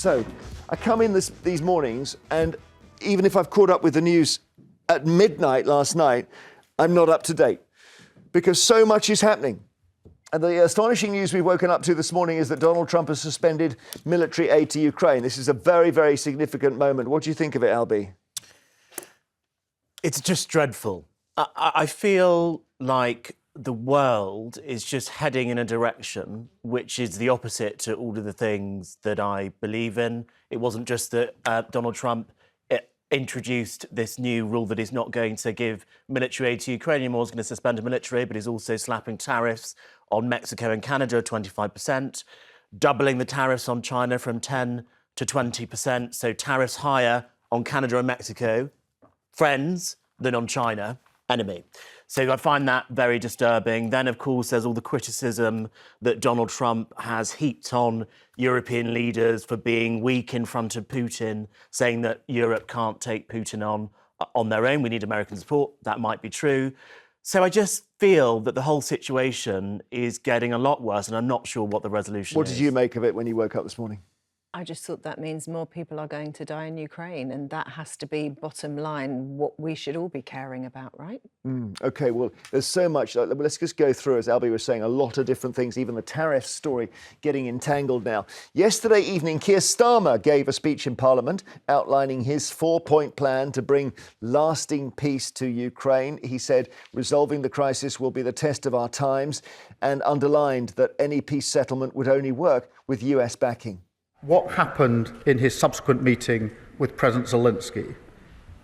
So, I come in these mornings, and even if I've caught up with the news at midnight last night, I'm not up to date because so much is happening. And the astonishing news we've woken up to this morning is that Donald Trump has suspended military aid to Ukraine. This is a very, very significant moment. What do you think of it, Albie? It's just dreadful. I feel like the world is just heading in a direction which is the opposite to all of the things that I believe in. It wasn't just that Donald Trump introduced this new rule that he's not going to give military aid to Ukraine anymore, he's going to suspend military aid, but he's also slapping tariffs on Mexico and Canada, 25%, doubling the tariffs on China from 10 to 20%, so tariffs higher on Canada and Mexico, friends, than on China, enemy. So I find that very disturbing. Then, of course, there's all the criticism that Donald Trump has heaped on European leaders for being weak in front of Putin, saying that Europe can't take Putin on their own. We need American support. That might be true. So I just feel that the whole situation is getting a lot worse, and I'm not sure what the resolution is. What did you make of it when you woke up this morning? I just thought that means more people are going to die in Ukraine, and that has to be bottom line what we should all be caring about, right? OK, well, there's so much. Let's just go through, as Albie was saying, a lot of different things, even the tariff story getting entangled now. Yesterday evening, Keir Starmer gave a speech in Parliament outlining his 4-point plan to bring lasting peace to Ukraine. He said resolving the crisis will be the test of our times, and underlined that any peace settlement would only work with US backing. What happened in his subsequent meeting with President Zelenskyy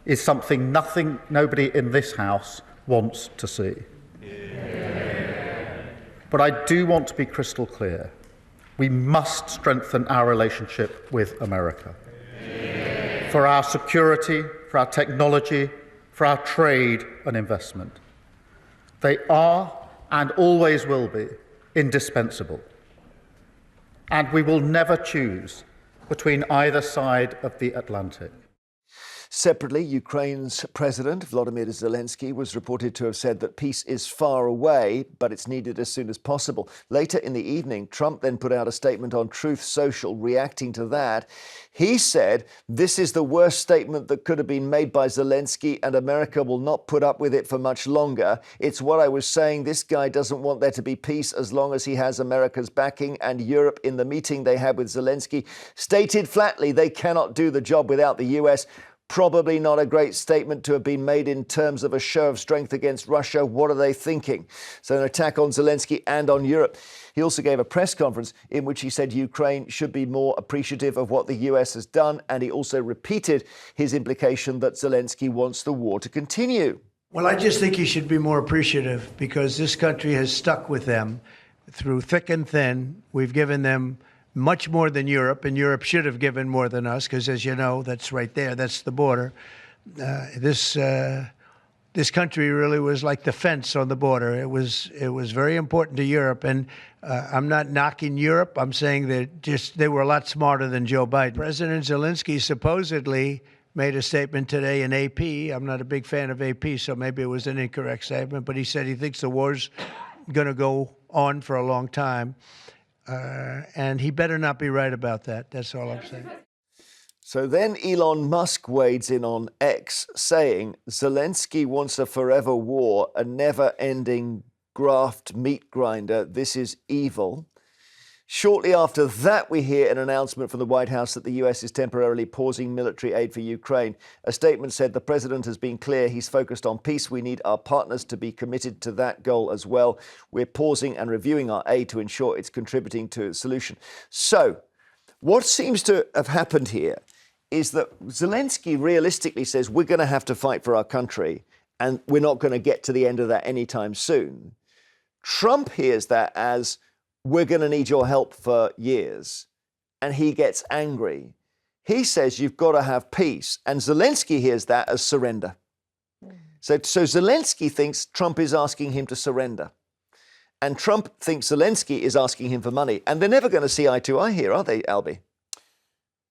is something nobody in this House wants to see. But I do want to be crystal clear. We must strengthen our relationship with America. For our security, for our technology, for our trade and investment. They are and always will be indispensable. And we will never choose between either side of the Atlantic. Separately, Ukraine's President Volodymyr Zelensky was reported to have said that peace is far away, but it's needed as soon as possible. Later in the evening, Trump then put out a statement on Truth Social reacting to that. He said, "This is the worst statement that could have been made by Zelensky, and America will not put up with it for much longer. It's what I was saying. This guy doesn't want there to be peace as long as he has America's backing." And Europe, in the meeting they had with Zelensky, stated flatly they cannot do the job without the US. Probably not a great statement to have been made in terms of a show of strength against Russia. What are they thinking? So an attack on Zelensky and on Europe. He also gave a press conference in which he said Ukraine should be more appreciative of what the US has done. And he also repeated his implication that Zelensky wants the war to continue. Well, I just think he should be more appreciative because this country has stuck with them through thick and thin. We've given them much more than Europe, and Europe should have given more than us, because as you know, that's right there, that's the border. This country really was like the fence on the border. It was very important to Europe, and I'm not knocking Europe. I'm saying that they were a lot smarter than Joe Biden. President Zelensky supposedly made a statement today in AP. I'm not a big fan of AP, so maybe it was an incorrect statement, but he said he thinks the war's going to go on for a long time. And he better not be right about that. That's all I'm saying. So then Elon Musk wades in on X, saying Zelensky wants a forever war, a never-ending graft meat grinder. This is evil. Shortly after that, we hear an announcement from the White House that the US is temporarily pausing military aid for Ukraine. A statement said the president has been clear he's focused on peace. We need our partners to be committed to that goal as well. We're pausing and reviewing our aid to ensure it's contributing to a solution. So what seems to have happened here is that Zelensky realistically says we're going to have to fight for our country and we're not going to get to the end of that anytime soon. Trump hears that as we're going to need your help for years. And he gets angry. He says you've got to have peace. And Zelensky hears that as surrender. So Zelensky thinks Trump is asking him to surrender. And Trump thinks Zelensky is asking him for money. And they're never going to see eye to eye here, are they, Albie?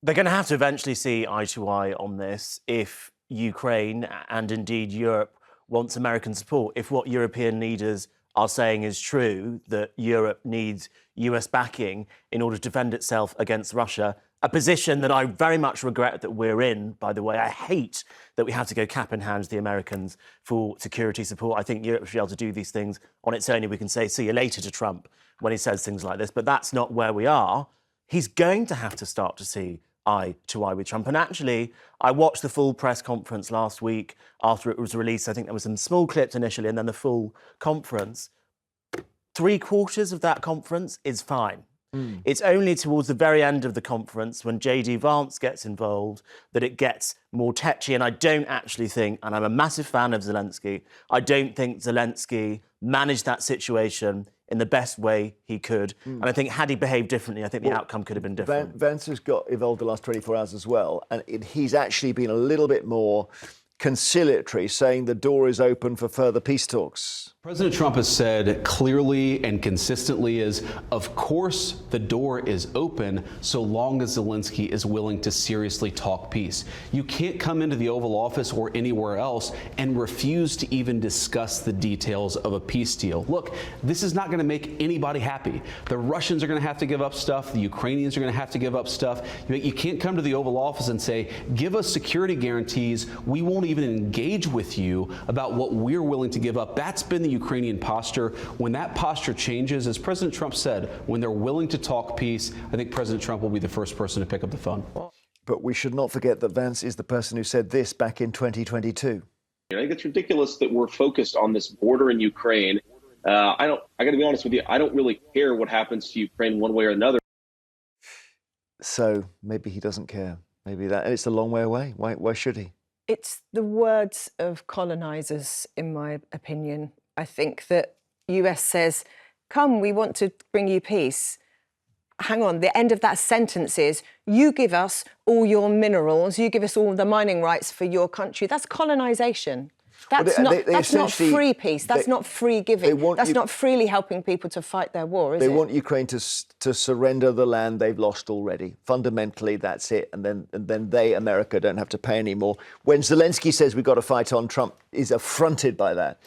They're going to have to eventually see eye to eye on this if Ukraine and indeed Europe wants American support. If what European leaders are saying is true, that Europe needs US backing in order to defend itself against Russia, a position that I very much regret that we're in, by the way. I hate that we have to go cap in hand to the Americans for security support. I think Europe should be able to do these things on its own. We can say, see you later to Trump when he says things like this, but that's not where we are. He's going to have to start to see eye to eye with Trump. And actually, I watched the full press conference last week after it was released. I think there were some small clips initially and then the full conference. 3/4 of that conference is fine. It's only towards the very end of the conference when J.D. Vance gets involved that it gets more tetchy. And I don't actually think, and I'm a massive fan of Zelensky, I don't think Zelensky managed that situation in the best way he could. And I think had he behaved differently, I think the outcome could have been different. Vance has got involved the last 24 hours as well. And he's actually been a little bit more conciliatory, saying the door is open for further peace talks. President Trump has said clearly and consistently of course, the door is open so long as Zelensky is willing to seriously talk peace. You can't come into the Oval Office or anywhere else and refuse to even discuss the details of a peace deal. Look, this is not going to make anybody happy. The Russians are going to have to give up stuff. The Ukrainians are going to have to give up stuff. You can't come to the Oval Office and say, give us security guarantees. We won't even engage with you about what we're willing to give up. That's been the Ukrainian posture. When that posture changes, as President Trump said, when they're willing to talk peace, I think President Trump will be the first person to pick up the phone. But we should not forget that Vance is the person who said this back in 2022. I think it's ridiculous that we're focused on this border in Ukraine. I got to be honest with you, I don't really care what happens to Ukraine one way or another. So maybe he doesn't care. Maybe that, and it's a long way away. Why should he? It's the words of colonisers, in my opinion. I think that US says, come, we want to bring you peace. Hang on, the end of that sentence is, you give us all your minerals, you give us all the mining rights for your country. That's colonisation. That's not free peace. That's not free giving. That's not freely helping people to fight their war, is it? They want Ukraine to surrender the land they've lost already. Fundamentally, that's it. And then they, America, don't have to pay any more. When Zelensky says we've got to fight on, Trump is affronted by that.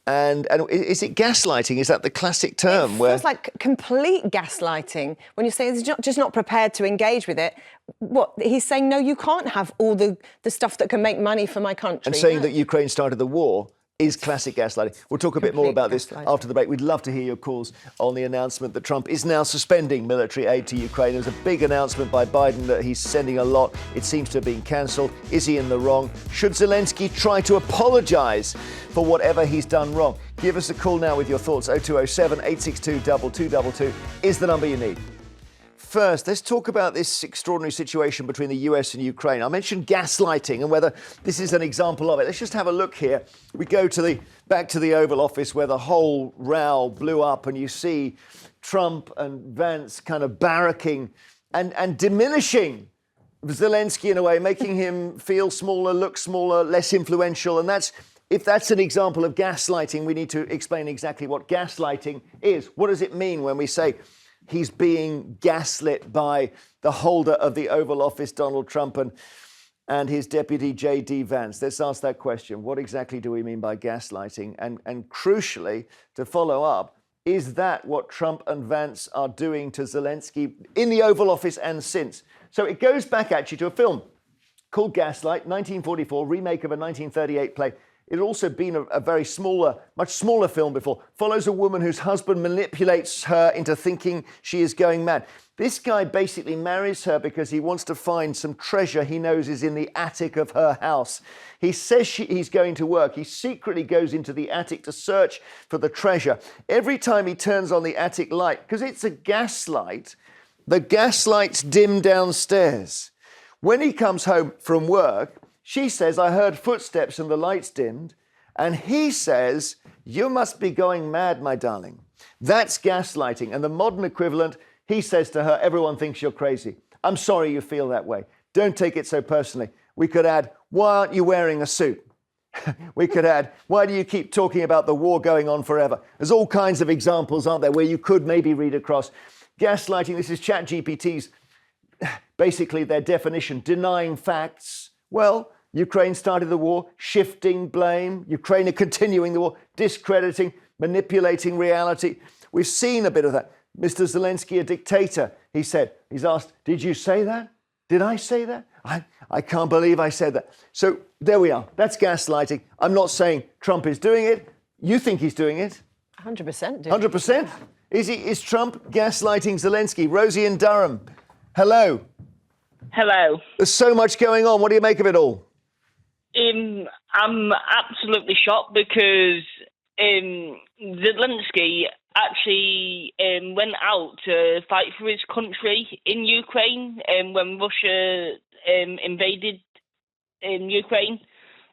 And is it gaslighting? Is that the classic term? It feels like complete gaslighting. When you say it's just not prepared to engage with it, what he's saying, no, you can't have all the stuff that can make money for my country. And saying that Ukraine started the war is classic gaslighting. We'll talk a bit more about this after the break. We'd love to hear your calls on the announcement that Trump is now suspending military aid to Ukraine. There's a big announcement by Biden that he's sending a lot. It seems to have been cancelled. Is he in the wrong? Should Zelensky try to apologise for whatever he's done wrong? Give us a call now with your thoughts. 0207 862 2222 is the number you need. First, let's talk about this extraordinary situation between the US and Ukraine. I mentioned gaslighting and whether this is an example of it. Let's just have a look here. We go to back to the Oval Office where the whole row blew up, and you see Trump and Vance kind of barracking and diminishing Zelensky in a way, making him feel smaller, look smaller, less influential. And if that's an example of gaslighting, we need to explain exactly what gaslighting is. What does it mean when we say he's being gaslit by the holder of the Oval Office, Donald Trump, and his deputy, J.D. Vance? Let's ask that question. What exactly do we mean by gaslighting? And crucially, to follow up, is that what Trump and Vance are doing to Zelensky in the Oval Office and since? So it goes back actually to a film called Gaslight, 1944, remake of a 1938 play. It had also been a very much smaller film before. Follows a woman whose husband manipulates her into thinking she is going mad. This guy basically marries her because he wants to find some treasure he knows is in the attic of her house. He says he's going to work. He secretly goes into the attic to search for the treasure. Every time he turns on the attic light, because it's a gas light, the gas lights dim downstairs. When he comes home from work, she says, I heard footsteps and the lights dimmed. And he says, you must be going mad, my darling. That's gaslighting. And the modern equivalent, he says to her, everyone thinks you're crazy. I'm sorry you feel that way. Don't take it so personally. We could add, why aren't you wearing a suit? We could add, why do you keep talking about the war going on forever? There's all kinds of examples, aren't there, where you could maybe read across. Gaslighting, this is ChatGPT's, basically their definition, denying facts. Well, Ukraine started the war, shifting blame. Ukraine are continuing the war, discrediting, manipulating reality. We've seen a bit of that. Mr. Zelensky, a dictator, he said. He's asked, did you say that? Did I say that? I can't believe I said that. So there we are. That's gaslighting. I'm not saying Trump is doing it. You think he's doing it? 100% do. 100%? Is Trump gaslighting Zelensky? Rosie in Durham, hello. Hello. There's so much going on. What do you make of it all? I'm absolutely shocked because Zelensky actually went out to fight for his country in Ukraine when Russia invaded Ukraine.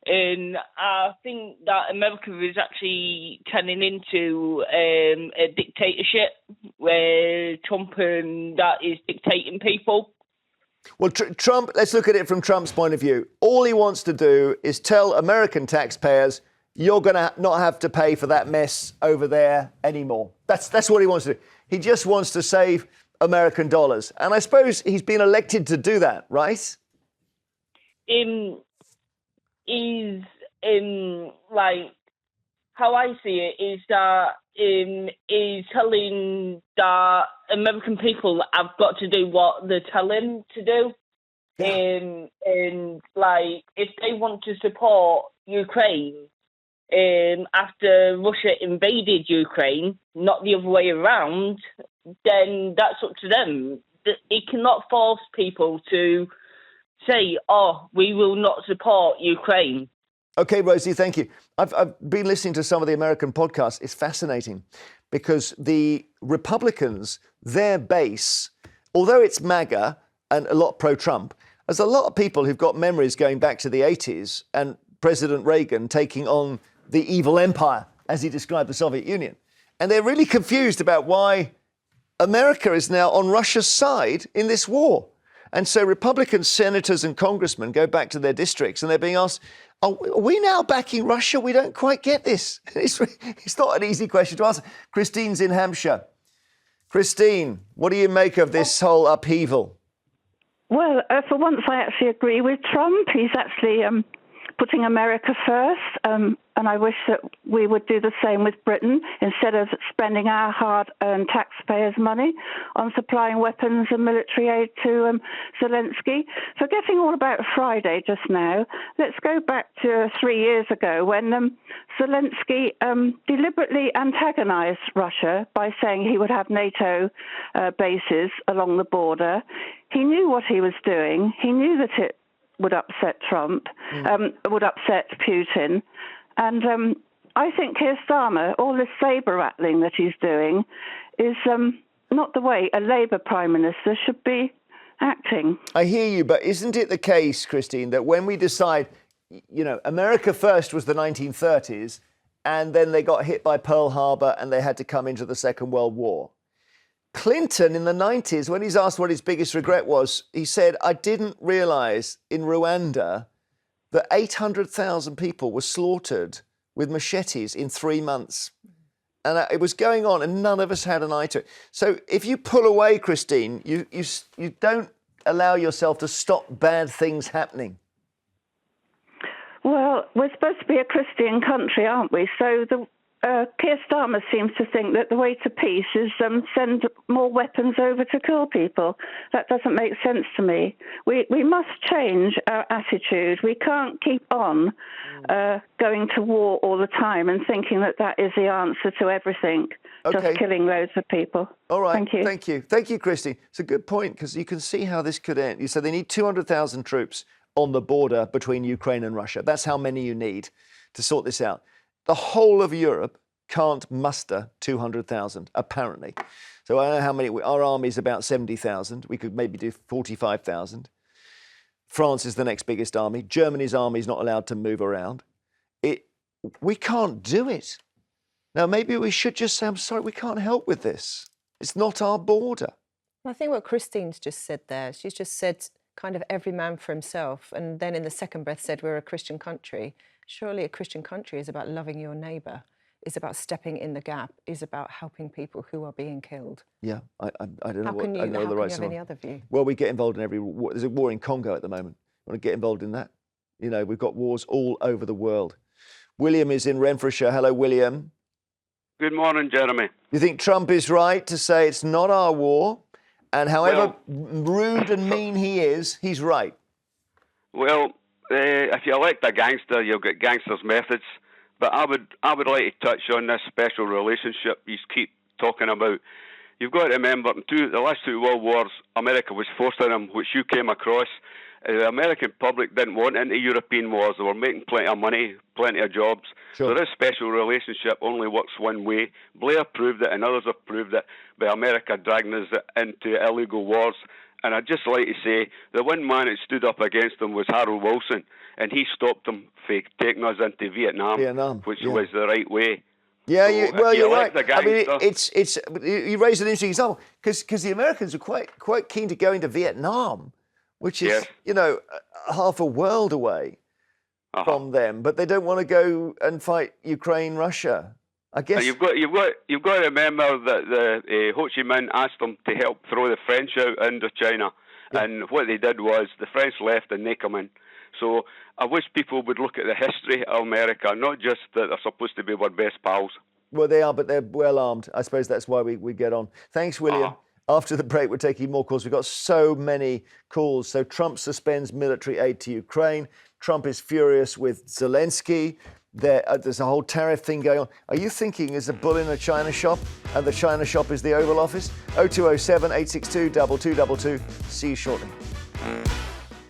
And I think that America is actually turning into a dictatorship where Trump and that is dictating people. Well, Trump, let's look at it from Trump's point of view. All he wants to do is tell American taxpayers, you're going to not have to pay for that mess over there anymore. That's what he wants to do. He just wants to save American dollars. And I suppose he's been elected to do that, right? Is like how I see it is that is telling that American people have got to do what they tell him to do. Yeah. And like if they want to support Ukraine after Russia invaded Ukraine, not the other way around, then that's up to them. It cannot force people to say, oh, we will not support Ukraine. OK, Rosie, thank you. I've been listening to some of the American podcasts. It's fascinating because the Republicans, their base, although it's MAGA and a lot pro-Trump, there's a lot of people who've got memories going back to the 80s and President Reagan taking on the evil empire, as he described the Soviet Union. And they're really confused about why America is now on Russia's side in this war. And so Republican senators and congressmen go back to their districts and they're being asked, are we now backing Russia? We don't quite get this. It's not an easy question to answer. Christine's in Hampshire. Christine, what do you make of this whole upheaval? Well, for once, I actually agree with Trump. He's actually putting America first, and I wish that we would do the same with Britain instead of spending our hard-earned taxpayers' money on supplying weapons and military aid to Zelensky. Forgetting all about Friday just now, let's go back to 3 years ago when Zelensky deliberately antagonized Russia by saying he would have NATO bases along the border. He knew what he was doing. He knew that it would upset Trump, would upset Putin. And I think Keir Starmer, all this sabre rattling that he's doing is not the way a Labour Prime Minister should be acting. I hear you, but isn't it the case, Christine, that when we decide, you know, America first was the 1930s, and then they got hit by Pearl Harbor and they had to come into the Second World War. Clinton in the 90s, when he's asked what his biggest regret was, he said, I didn't realize in Rwanda that 800,000 people were slaughtered with machetes in 3 months. And it was going on and none of us had an eye to it. So if you pull away, Christine, you don't allow yourself to stop bad things happening. Well, we're supposed to be a Christian country, aren't we? So Keir Starmer seems to think that the way to peace is send more weapons over to kill people. That doesn't make sense to me. We must change our attitude. We can't keep on going to war all the time and thinking that that is the answer to everything, just killing loads of people. All right, Thank you. Thank you. Thank you, Christine. It's a good point because you can see how this could end. You said they need 200,000 troops on the border between Ukraine and Russia. That's how many you need to sort this out. The whole of Europe can't muster 200,000, apparently. So I don't know how many. Our army is about 70,000. We could maybe do 45,000. France is the next biggest army. Germany's army is not allowed to move around. We can't do it. Now, maybe we should just say, I'm sorry, we can't help with this. It's not our border. I think what Christine's just said there, she's just said kind of every man for himself, and then in the second breath said we're a Christian country. Surely a Christian country is about loving your neighbour, is about stepping in the gap, is about helping people who are being killed. Yeah, I don't know How can you have any other view? Well, we get involved in every war. There's a war in Congo at the moment. We want to get involved in that. You know, we've got wars all over the world. William is in Renfrewshire. Hello, William. Good morning, Jeremy. You think Trump is right to say it's not our war And however rude and mean he is, he's right. Well, if you elect a gangster, you'll get gangster's methods. But I would like to touch on this special relationship you keep talking about. You've got to remember, in the last two world wars, America was forcing them, which you came across. The American public didn't want into European wars. They were making plenty of money, plenty of jobs. Sure. So this special relationship only works one way. Blair proved it, and others have proved it, by America dragging us into illegal wars. And I'd just like to say, the one man that stood up against them was Harold Wilson, and he stopped them from taking us into Vietnam, which was the right way. Yeah, So you're right. I mean, you raised an interesting example because the Americans are quite keen to go into Vietnam, which is half a world away from them, but they don't want to go and fight Ukraine, Russia. I guess you've got to remember that Ho Chi Minh asked them to help throw the French out into China, and what they did was the French left and they come in. So I wish people would look at the history of America, not just that they're supposed to be our best pals. Well, they are, but they're well armed. I suppose that's why we get on. Thanks, William. After the break, we're taking more calls. We've got so many calls. So Trump suspends military aid to Ukraine. Trump is furious with Zelensky. There's a whole tariff thing going on. Are you thinking there's a bull in a china shop and the china shop is the Oval Office? 0207 862 2222. See you shortly.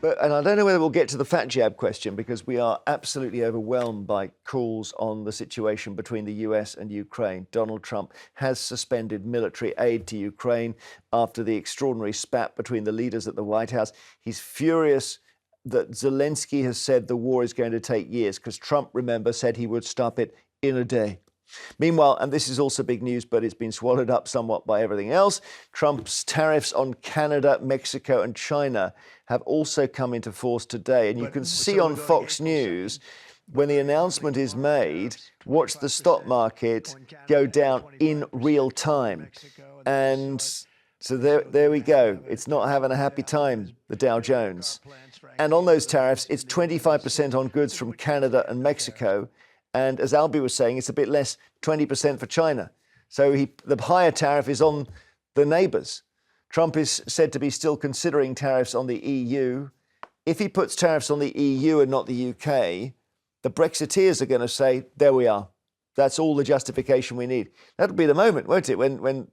And I don't know whether we'll get to the fat jab question because we are absolutely overwhelmed by calls on the situation between the US and Ukraine. Donald Trump has suspended military aid to Ukraine after the extraordinary spat between the leaders at the White House. He's furious that Zelensky has said the war is going to take years because Trump, remember, said he would stop it in a day. Meanwhile, and this is also big news, but it's been swallowed up somewhat by everything else, Trump's tariffs on Canada, Mexico and China have also come into force today. And you can see on Fox News, when the announcement is made, watch the stock market go down in real time. And so there we go. It's not having a happy time, the Dow Jones. And on those tariffs, it's 25% on goods from Canada and Mexico. And as Albie was saying, it's a bit less, 20% for China. So the higher tariff is on the neighbours. Trump is said to be still considering tariffs on the EU. If he puts tariffs on the EU and not the UK, the Brexiteers are going to say, there we are. That's all the justification we need. That'll be the moment, won't it, when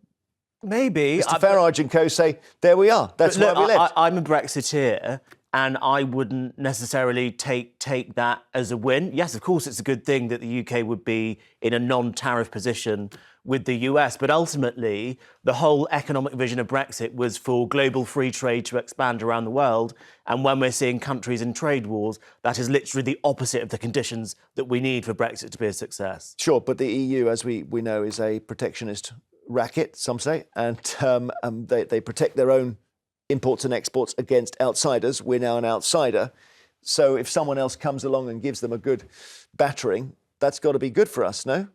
maybe Mr. Farage and co say, there we are. That's why we left. I'm a Brexiteer. And I wouldn't necessarily take that as a win. Yes, of course, it's a good thing that the UK would be in a non-tariff position with the US. But ultimately, the whole economic vision of Brexit was for global free trade to expand around the world. And when we're seeing countries in trade wars, that is literally the opposite of the conditions that we need for Brexit to be a success. Sure, but the EU, as we know, is a protectionist racket, some say, and they protect their own imports and exports against outsiders. We're now an outsider. So if someone else comes along and gives them a good battering, that's got to be good for us, no?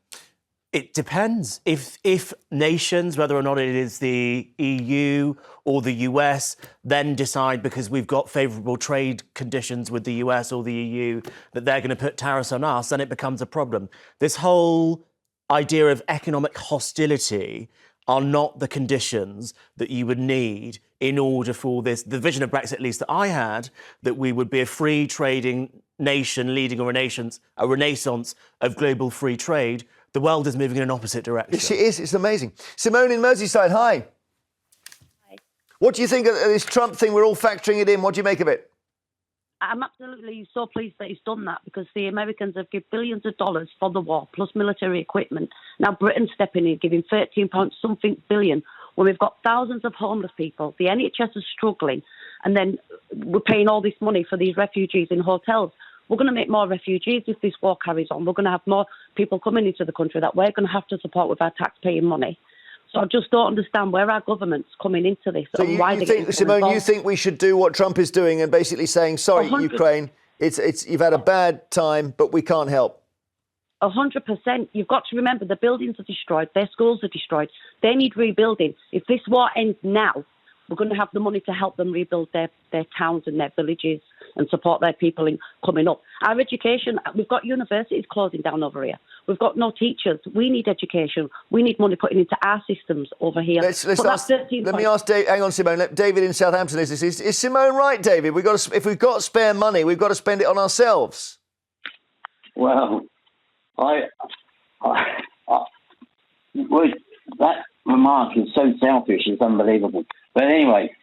It depends. If nations, whether or not it is the EU or the US, then decide because we've got favourable trade conditions with the US or the EU that they're going to put tariffs on us, then it becomes a problem. This whole idea of economic hostility are not the conditions that you would need in order for this, the vision of Brexit, at least that I had, that we would be a free trading nation leading a renaissance of global free trade. The world is moving in an opposite direction. Yes, it is. It's amazing. Simone in Merseyside, hi. Hi. What do you think of this Trump thing? We're all factoring it in. What do you make of it? I'm absolutely so pleased that he's done that because the Americans have given billions of dollars for the war, plus military equipment. Now Britain's stepping in, giving 13 pounds something billion, when we've got thousands of homeless people. The NHS is struggling, and then we're paying all this money for these refugees in hotels. We're going to make more refugees if this war carries on. We're going to have more people coming into the country that we're going to have to support with our tax-paying money. So I just don't understand where our government's coming into this. So and why you think, Simone, you think we should do what Trump is doing and basically saying, sorry, 100%. Ukraine, it's you've had a bad time, but we can't help? 100%. You've got to remember the buildings are destroyed, their schools are destroyed. They need rebuilding. If this war ends now, we're going to have the money to help them rebuild their towns and their villages. and support their people in coming up. Our education, we've got universities closing down over here. We've got no teachers. We need education. We need money put into our systems over here. Let me ask Dave, hang on, Simone. David in Southampton is Simone right, David? If we've got spare money, we've got to spend it on ourselves. Well, that remark is so selfish, it's unbelievable. But anyway,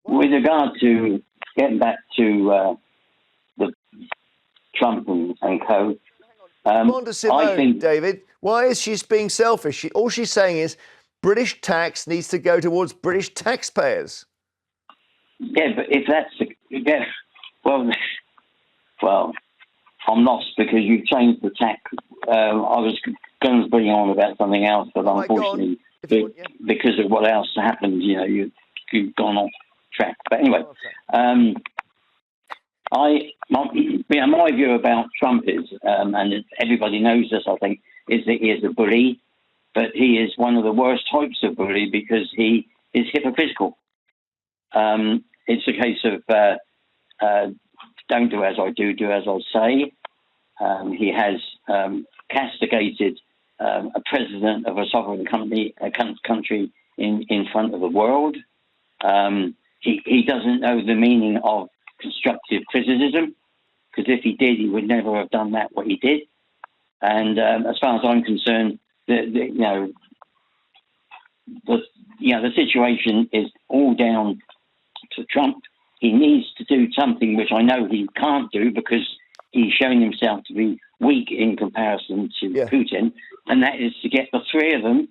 with regard to getting back to the Trump and co, on to Simone, I think, David, why is she being selfish? All she's saying is British tax needs to go towards British taxpayers. Yeah, but if that's well, I'm lost because you've changed the tax. I was going to bring on about something else, but unfortunately, because of what else happened, you've gone off track. But anyway, my view about Trump is, and everybody knows this, I think, is that he is a bully, but he is one of the worst types of bully because he is hypocritical. It's a case of don't do as I do, do as I say. He has castigated a president of a sovereign country in front of the world. He doesn't know the meaning of constructive criticism, because if he did, he would never have done what he did. And as far as I'm concerned, the situation is all down to Trump. He needs to do something which I know he can't do because he's showing himself to be weak in comparison to Putin, and that is to get the three of them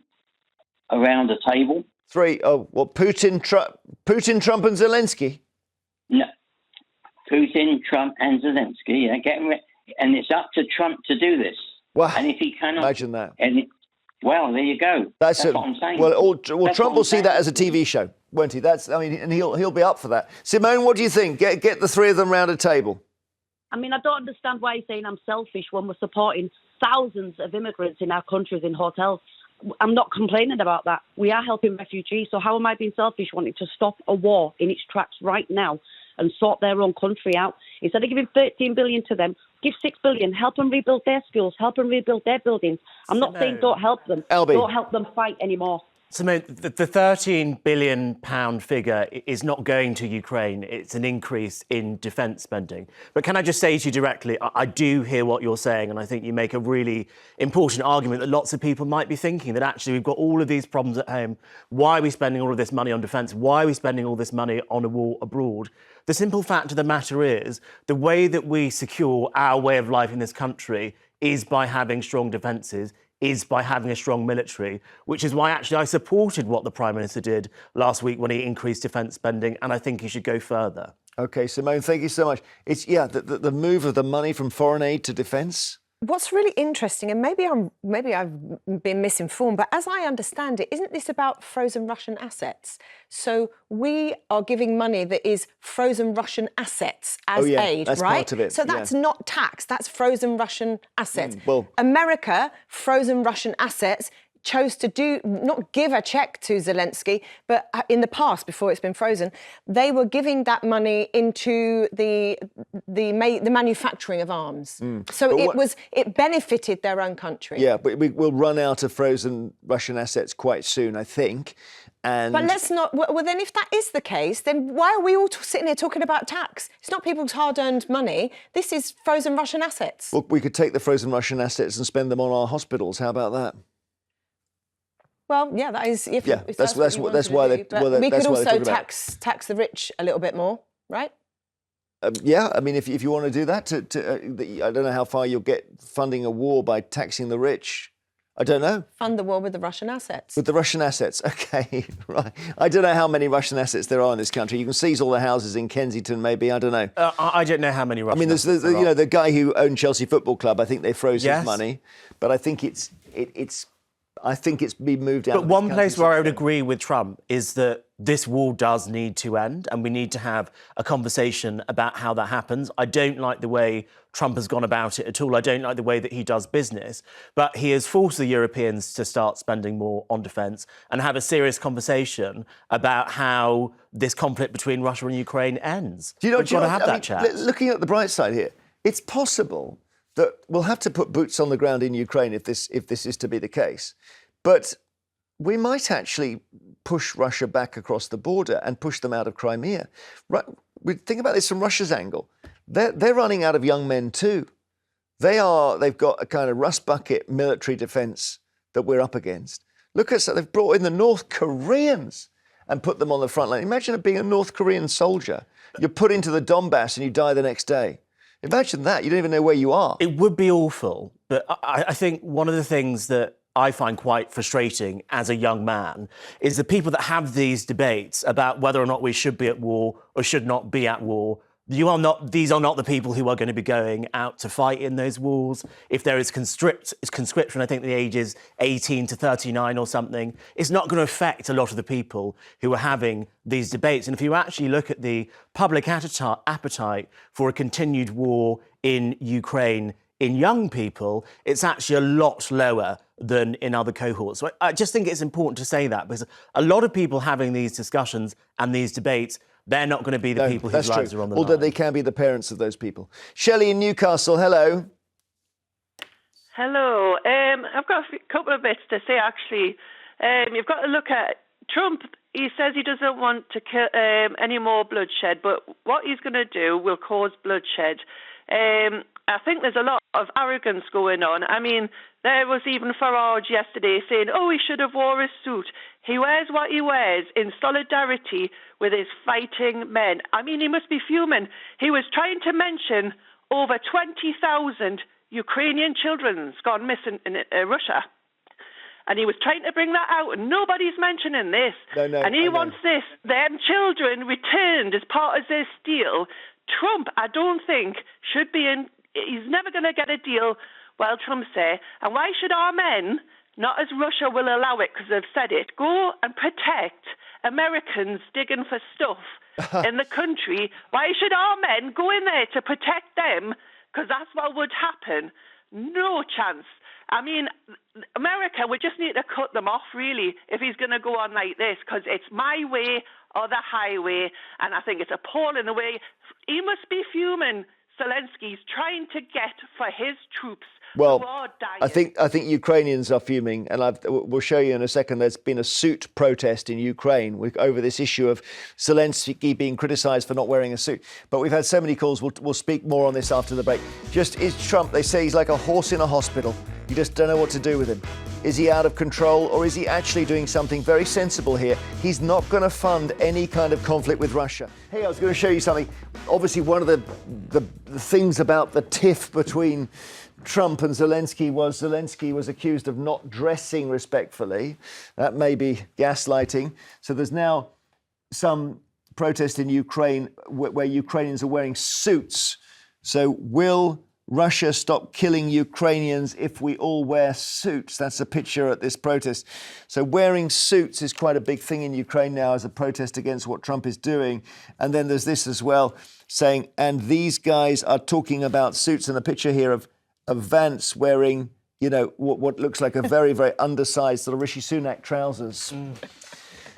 around a table. Putin, Trump, and Zelensky? No, Putin, Trump, and Zelensky. And it's up to Trump to do this. Wow! And if he cannot, imagine that. Well, there you go. That's what I'm saying. Well, Trump will see that as a TV show, won't he? And he'll be up for that. Simone, what do you think? Get the three of them round a table. I mean, I don't understand why you're saying I'm selfish when we're supporting thousands of immigrants in our countries in hotels. I'm not complaining about that. We are helping refugees. So how am I being selfish wanting to stop a war in its tracks right now and sort their own country out? Instead of giving 13 billion to them, give 6 billion, help them rebuild their schools, help them rebuild their buildings. I'm not saying don't help them. Albie. Don't help them fight anymore. Simone, the £13 billion figure is not going to Ukraine. It's an increase in defence spending. But can I just say to you directly, I do hear what you're saying, and I think you make a really important argument that lots of people might be thinking that actually we've got all of these problems at home. Why are we spending all of this money on defence? Why are we spending all this money on a war abroad? The simple fact of the matter is the way that we secure our way of life in this country is by having strong defences, is by having a strong military, which is why actually I supported what the Prime Minister did last week when he increased defence spending, and I think he should go further. OK, Simone, thank you so much. It's, the move of the money from foreign aid to defence. What's really interesting, and maybe I've been misinformed, but as I understand it, isn't this about frozen Russian assets? So we are giving money that is frozen Russian assets as aid, that's right? Part of it. So that's not tax, that's frozen Russian assets. Well, America, frozen Russian assets, chose to not give a check to Zelensky, but in the past, before it's been frozen, they were giving that money into the manufacturing of arms. So it benefited their own country. Yeah, but we'll run out of frozen Russian assets quite soon, I think. But let's not. Well, then, if that is the case, then why are we all sitting here talking about tax? It's not people's hard-earned money. This is frozen Russian assets. Well, we could take the frozen Russian assets and spend them on our hospitals. How about that? Well, yeah, that is. If that's why they. But we could also tax the rich a little bit more, right? Yeah, I mean, if you want to do that, I don't know how far you'll get funding a war by taxing the rich. I don't know. Fund the war with the Russian assets. With the Russian assets, OK, right. I don't know how many Russian assets there are in this country. You can seize all the houses in Kensington, maybe. I don't know. I don't know how many Russian. I mean, there's the guy who owned Chelsea Football Club. I think they froze his money, but I think it's I think it's been moved out. But one place where I would agree with Trump is that this war does need to end, and we need to have a conversation about how that happens. I don't like the way Trump has gone about it at all. I don't like the way that he does business, but he has forced the Europeans to start spending more on defence and have a serious conversation about how this conflict between Russia and Ukraine ends. We've got to have that chat. Looking at the bright side here, it's possible that we'll have to put boots on the ground in Ukraine if this is to be the case. But we might actually push Russia back across the border and push them out of Crimea. We think about this from Russia's angle. They're running out of young men too. They've got a kind of rust bucket military defence that we're up against. Look at that. They've brought in the North Koreans and put them on the front line. Imagine it being a North Korean soldier. You're put into the Donbass and you die the next day. Imagine that. You don't even know where you are. It would be awful. But I think one of the things that I find quite frustrating as a young man is the people that have these debates about whether or not we should be at war or should not be at war. These are not the people who are going to be going out to fight in those wars. If there is conscription, I think the age is 18 to 39 or something, it's not going to affect a lot of the people who are having these debates. And if you actually look at the public appetite for a continued war in Ukraine in young people, it's actually a lot lower than in other cohorts. So I just think it's important to say that, because a lot of people having these discussions and these debates, they're not going to be the people whose lives are on the line. Although they can be the parents of those people. Shelley in Newcastle, hello. Hello. I've got a couple of bits to say, actually. You've got to look at Trump. He says he doesn't want to kill any more bloodshed, but what he's going to do will cause bloodshed. I think there's a lot of arrogance going on. I mean, there was even Farage yesterday saying, he should have wore a suit. He wears what he wears in solidarity with his fighting men. I mean, he must be fuming. He was trying to mention over 20,000 Ukrainian children's gone missing in Russia. And he was trying to bring that out, and nobody's mentioning this. And he wants them children returned as part of this deal. Trump, I don't think, should be in. He's never going to get a deal while Trump's there. And why should our men, not as Russia will allow it because they've said it, go and protect Americans digging for stuff in the country? Why should our men go in there to protect them? Because that's what would happen. No chance. I mean, America, we just need to cut them off, really, if he's going to go on like this, because it's my way or the highway, and I think it's appalling the way he must be fuming. Zelensky's trying to get for his troops. Well, I think Ukrainians are fuming, and we'll show you in a second. There's been a suit protest in Ukraine over this issue of Zelensky being criticised for not wearing a suit. But we've had so many calls. We'll speak more on this after the break. Is Trump? They say he's like a horse in a hospital. You just don't know what to do with him. Is he out of control, or is he actually doing something very sensible here? He's not going to fund any kind of conflict with Russia. Hey, I was going to show you something. Obviously, one of the things about the tiff between Trump and Zelensky was accused of not dressing respectfully. That may be gaslighting. So there's now some protest in Ukraine where Ukrainians are wearing suits. So will Russia stop killing Ukrainians if we all wear suits? That's a picture at this protest. So wearing suits is quite a big thing in Ukraine now as a protest against what Trump is doing. And then there's this as well, saying, and these guys are talking about suits. And a picture here of Vance wearing, what looks like a very, very undersized sort of Rishi Sunak trousers.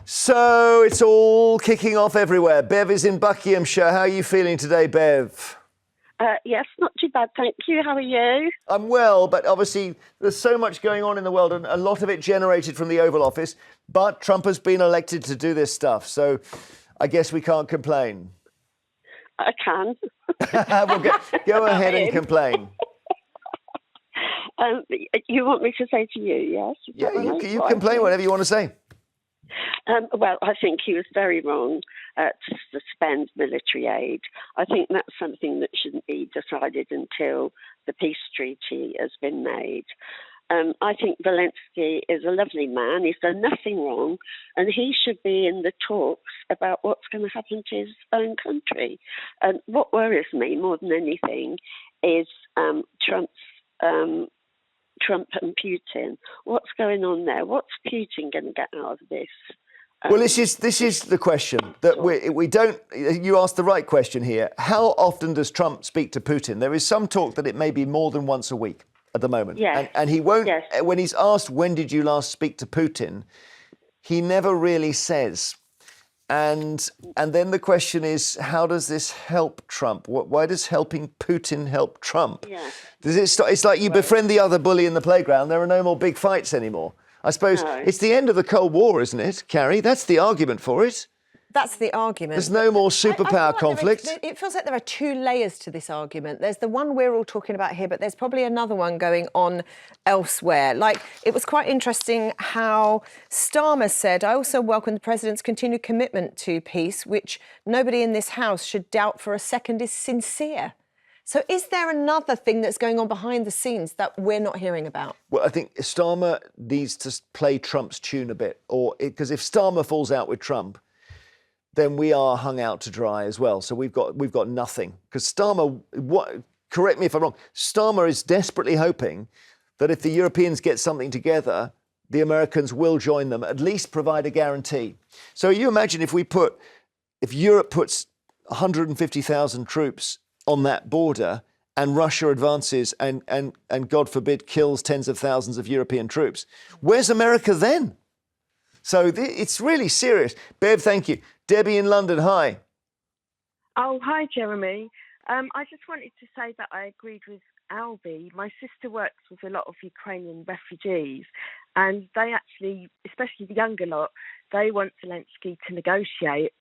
So it's all kicking off everywhere. Bev is in Buckinghamshire. How are you feeling today, Bev? Yes, not too bad, thank you. How are you? I'm well, but obviously there's so much going on in the world, and a lot of it generated from the Oval Office. But Trump has been elected to do this stuff, so I guess we can't complain. I can. Well, go ahead and complain. You want me to say to you, yes? Yeah, you complain whatever you want to say. Well, I think he was very wrong to suspend military aid. I think that's something that shouldn't be decided until the peace treaty has been made. I think Zelenskyy is a lovely man. He's done nothing wrong, and he should be in the talks about what's going to happen to his own country. And what worries me more than anything is Trump's Trump and Putin. What's going on there? What's Putin going to get out of this? Well, this is the question that we don't. You asked the right question here. How often does Trump speak to Putin? There is some talk that it may be more than once a week at the moment. Yes. And he won't. Yes. When he's asked when did you last speak to Putin, he never really says. And then the question is, how does this help Trump? Why does helping Putin help Trump? Yeah. Does it start? It's like you befriend the other bully in the playground. There are no more big fights anymore. I suppose it's the end of the Cold War, isn't it, Carrie? That's the argument for it. That's the argument. There's no more superpower conflict. It feels like there are two layers to this argument. There's the one we're all talking about here, but there's probably another one going on elsewhere. Like, it was quite interesting how Starmer said, I also welcome the President's continued commitment to peace, which nobody in this House should doubt for a second is sincere. So is there another thing that's going on behind the scenes that we're not hearing about? Well, I think Starmer needs to play Trump's tune a bit, because if Starmer falls out with Trump, then we are hung out to dry as well. So we've got nothing. Because Starmer, correct me if I'm wrong, Starmer is desperately hoping that if the Europeans get something together, the Americans will join them, at least provide a guarantee. So you imagine if Europe puts 150,000 troops on that border and Russia advances and God forbid kills tens of thousands of European troops, where's America then? So it's really serious. Bev, thank you. Debbie in London, hi. Oh, hi, Jeremy. I just wanted to say that I agreed with Albie. My sister works with a lot of Ukrainian refugees, and they actually, especially the younger lot, they want Zelensky to negotiate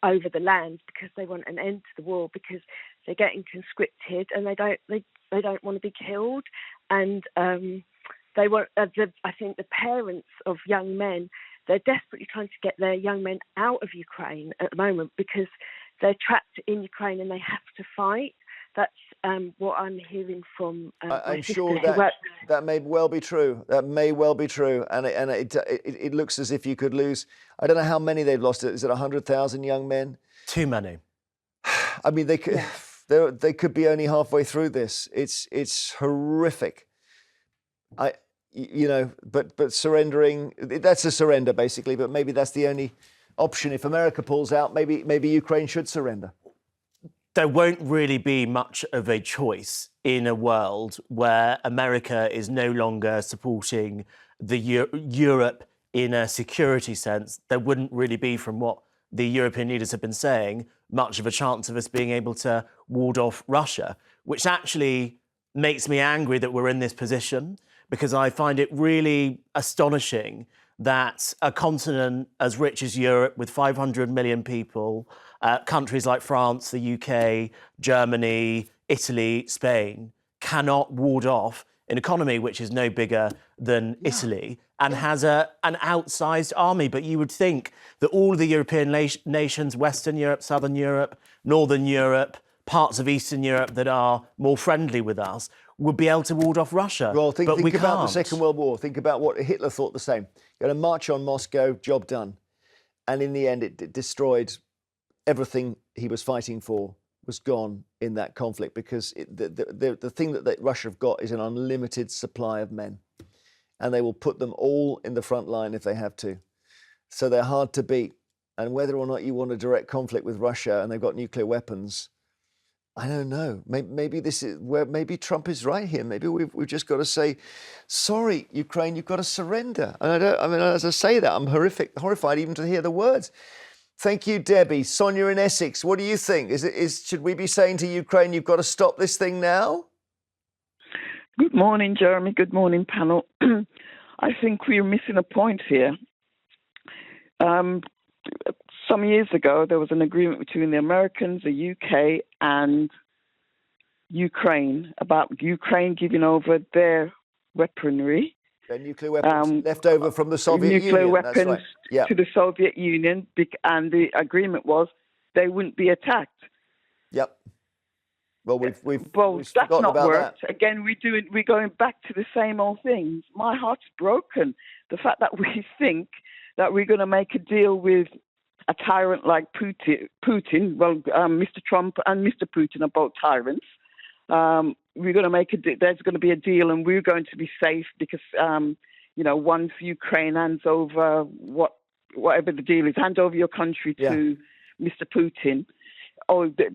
over the land because they want an end to the war, because they're getting conscripted and they don't want to be killed, and they want. I think the parents of young men, they're desperately trying to get their young men out of Ukraine at the moment because they're trapped in Ukraine and they have to fight. That's what I'm hearing from I'm sure that may well be true. That may well be true. And it looks as if you could lose, I don't know how many they've lost. Is it 100,000 young men? Too many. I mean, they could be only halfway through this. It's horrific. But surrendering, that's a surrender basically, but maybe that's the only option. If America pulls out, maybe Ukraine should surrender. There won't really be much of a choice in a world where America is no longer supporting the Europe in a security sense. There wouldn't really be, from what the European leaders have been saying, much of a chance of us being able to ward off Russia, which actually makes me angry that we're in this position, because I find it really astonishing that a continent as rich as Europe, with 500 million people, countries like France, the UK, Germany, Italy, Spain, cannot ward off an economy which is no bigger than Italy and has an outsized army. But you would think that all of the European nations, Western Europe, Southern Europe, Northern Europe, parts of Eastern Europe that are more friendly with us, would be able to ward off Russia. Well, think we about can't. the Second World War. Think about what Hitler thought the same. Going to march on Moscow, job done. And in the end, it destroyed everything he was fighting for, was gone in that conflict, because the thing that Russia have got is an unlimited supply of men. And they will put them all in the front line if they have to. So they're hard to beat. And whether or not you want a direct conflict with Russia and they've got nuclear weapons, I don't know. Maybe this is where maybe Trump is right here. Maybe we've just got to say, sorry, Ukraine, you've got to surrender. And as I say that, I'm horrified even to hear the words. Thank you, Debbie. Sonia in Essex, what do you think? Should we be saying to Ukraine, you've got to stop this thing now? Good morning, Jeremy. Good morning, panel. I think we're missing a point here. Some years ago, there was an agreement between the Americans, the UK, and Ukraine about Ukraine giving over their weaponry. Their nuclear weapons left over from the Soviet Union. Nuclear weapons That's right. Yeah. to the Soviet Union, and the agreement was they wouldn't be attacked. Yep. Well, we've that's forgotten not about worked. that. Again, we're going back to the same old things. My heart's broken. The fact that we think that we're going to make a deal with a tyrant like Putin. Well, Mr. Trump and Mr. Putin are both tyrants. we're going to there's going to be a deal, and we're going to be safe because, once Ukraine hands over whatever the deal is, hand over your country to Mr. Putin,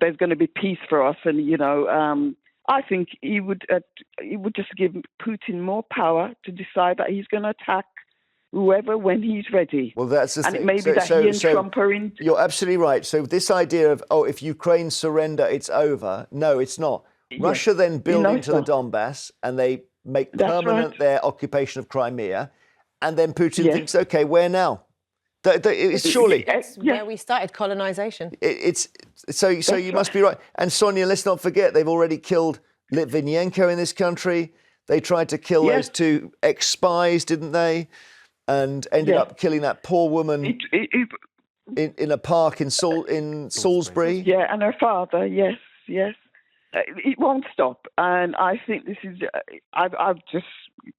there's going to be peace for us. And, I think he would just give Putin more power to decide that he's going to attack whoever when he's ready. Well, that's the thing. And it may be that he and Trump are in. You're absolutely right. So this idea of, if Ukraine surrender, it's over. No, it's not. Russia then build into the Donbass, and they make permanent their occupation of Crimea. And then Putin thinks, OK, where now? It's surely that's where we started colonization. So you must be right. And Sonia, let's not forget, they've already killed Litvinenko in this country. They tried to kill those two ex-spies, didn't they? And ended up killing that poor woman in a park in Salisbury. Yeah, and her father. Yes. It won't stop, and I think this is. I just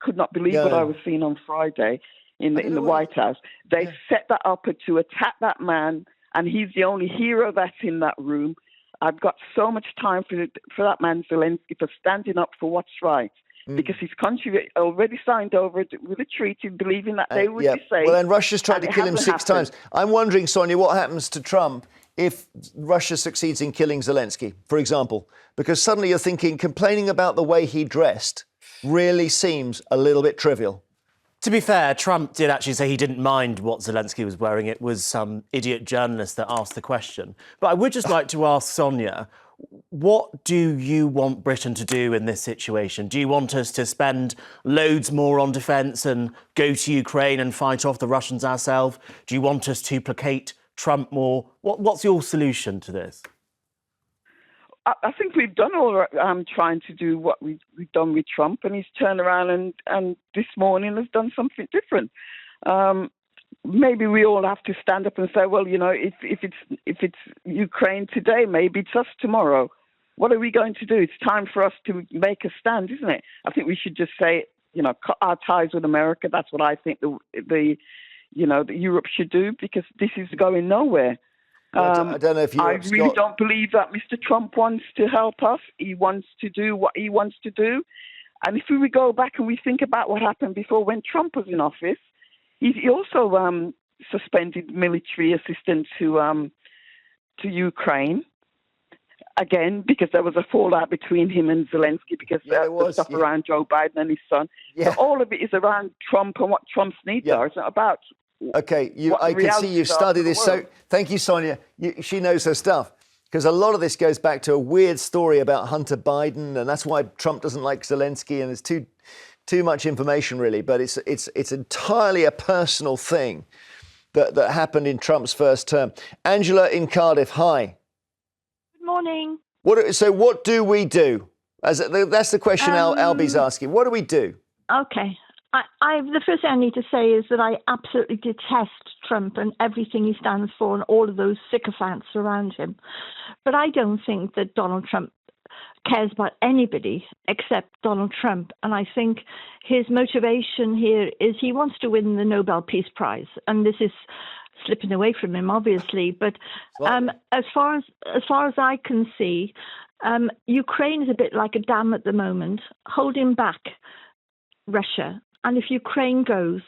could not believe what I was seeing on Friday in the White House. They set that up to attack that man, and he's the only hero that's in that room. I've got so much time for that man Zelensky for standing up for what's right. Because his country already signed over with a treaty, believing that they would be safe. Well, and Russia's tried to kill him 6 times. I'm wondering, Sonia, what happens to Trump if Russia succeeds in killing Zelensky, for example? Because suddenly you're thinking, complaining about the way he dressed really seems a little bit trivial. To be fair, Trump did actually say he didn't mind what Zelensky was wearing. It was some idiot journalist that asked the question. But I would just like to ask Sonia, what do you want Britain to do in this situation? Do you want us to spend loads more on defence and go to Ukraine and fight off the Russians ourselves? Do you want us to placate Trump more? What's your solution to this? I think we've done all right, trying to do what we've done with Trump, and he's turned around and this morning has done something different. Maybe we all have to stand up and say, well, if it's Ukraine today, maybe it's us tomorrow. What are we going to do? It's time for us to make a stand, isn't it? I think we should just say, cut our ties with America. That's what I think the Europe should do, because this is going nowhere. I don't know if I really don't believe that Mr. Trump wants to help us. He wants to do what he wants to do. And if we go back and we think about what happened before when Trump was in office, he also suspended military assistance to Ukraine, again, because there was a fallout between him and Zelensky because the stuff around Joe Biden and his son. So all of it is around Trump and what Trump's needs are. It's not about... OK, I can see you've studied this. So thank you, Sonia. She knows her stuff, because a lot of this goes back to a weird story about Hunter Biden, and that's why Trump doesn't like Zelensky, and there's too much information, really. But it's entirely a personal thing that happened in Trump's first term. Angela in Cardiff, hi. Good morning. So what do we do? That's the question Albie's asking. What do we do? OK. The first thing I need to say is that I absolutely detest Trump and everything he stands for and all of those sycophants around him. But I don't think that Donald Trump cares about anybody except Donald Trump. And I think his motivation here is he wants to win the Nobel Peace Prize. And this is slipping away from him, obviously. But as far as I can see, Ukraine is a bit like a dam at the moment, holding back Russia. And if Ukraine goes,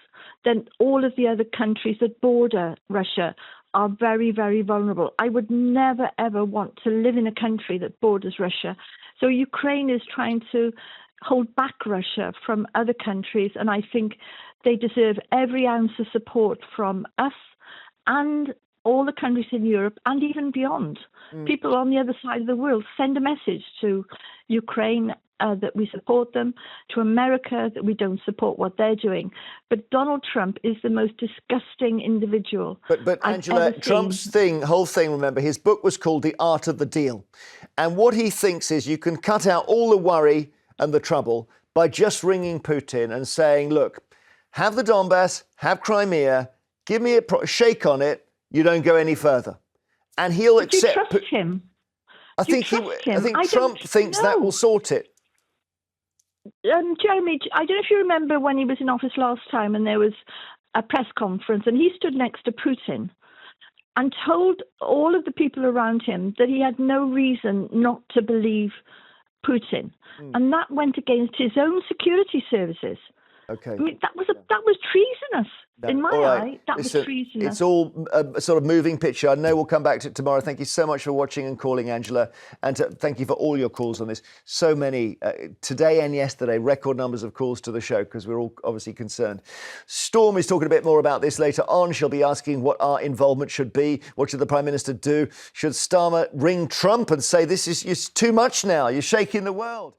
then all of the other countries that border Russia are very, very vulnerable. I would never, ever want to live in a country that borders Russia. So Ukraine is trying to hold back Russia from other countries, and I think they deserve every ounce of support from us and all the countries in Europe and even beyond. People on the other side of the world, send a message to Ukraine that we support them, to America that we don't support what they're doing. But Donald Trump is the most disgusting individual. But Angela, Trump's whole thing, remember, his book was called The Art of the Deal. And what he thinks is you can cut out all the worry and the trouble by just ringing Putin and saying, look, have the Donbass, have Crimea, give me a shake on it, you don't go any further. And he'll accept... Do you trust him? I think Trump thinks that will sort it. Jeremy, I don't know if you remember when he was in office last time and there was a press conference and he stood next to Putin and told all of the people around him that he had no reason not to believe Putin, and that went against his own security services. Okay. I mean, that was treasonous. In my eye, that was treasonous. It's all a sort of moving picture. I know we'll come back to it tomorrow. Thank you so much for watching and calling, Angela. And thank you for all your calls on this. So many, today and yesterday, record numbers of calls to the show because we're all obviously concerned. Storm is talking a bit more about this later on. She'll be asking what our involvement should be. What should the Prime Minister do? Should Starmer ring Trump and say, this is too much now? You're shaking the world?